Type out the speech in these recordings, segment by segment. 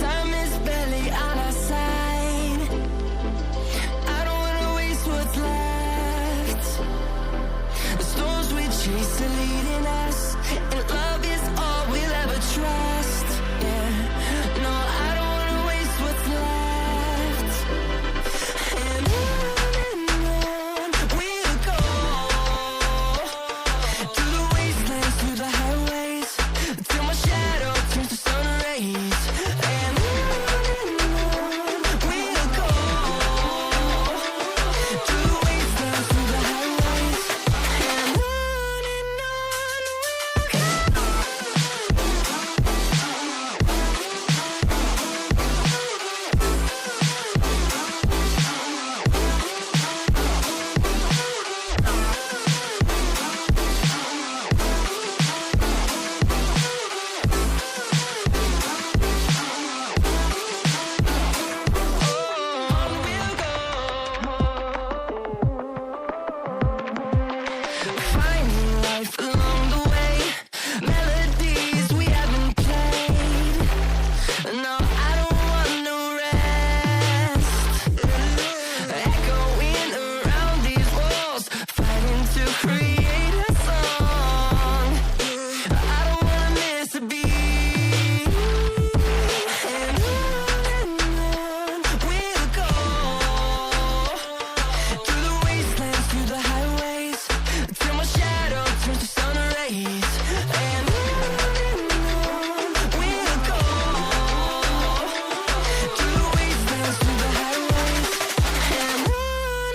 Time is barely on our side. I don't wanna waste what's left. The storms we chase are leading us, and love is all we'll ever trust. Yeah, no, I don't wanna waste what's left. And on we'll go, through the wastelands, through the highways, till my shadow turns to sun rays. And on we'll go, through the wastelands, through the highways, and on we'll go. Finding life along the way, melodies we haven't played. No, I don't want no rest. Echoing around these walls, fighting to create a song. I don't wanna miss a beat. And on we'll go, through the wastelands, through the highways, till my shadow turns to sun rays. And on we'll go, through the wastelands, through the highways, and on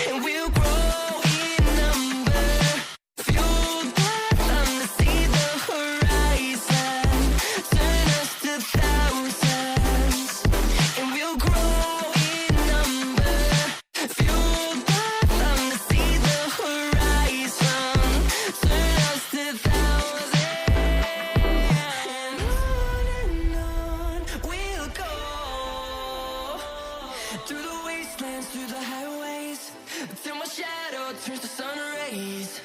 and we'll grow in number, fueled by them to see the horizon, turn us to thousands. And we'll grow in number, fueled by them to see the horizon, turn us to thousands. And on we'll go, through the wastelands, through the highways, till my shadow turns to sun rays.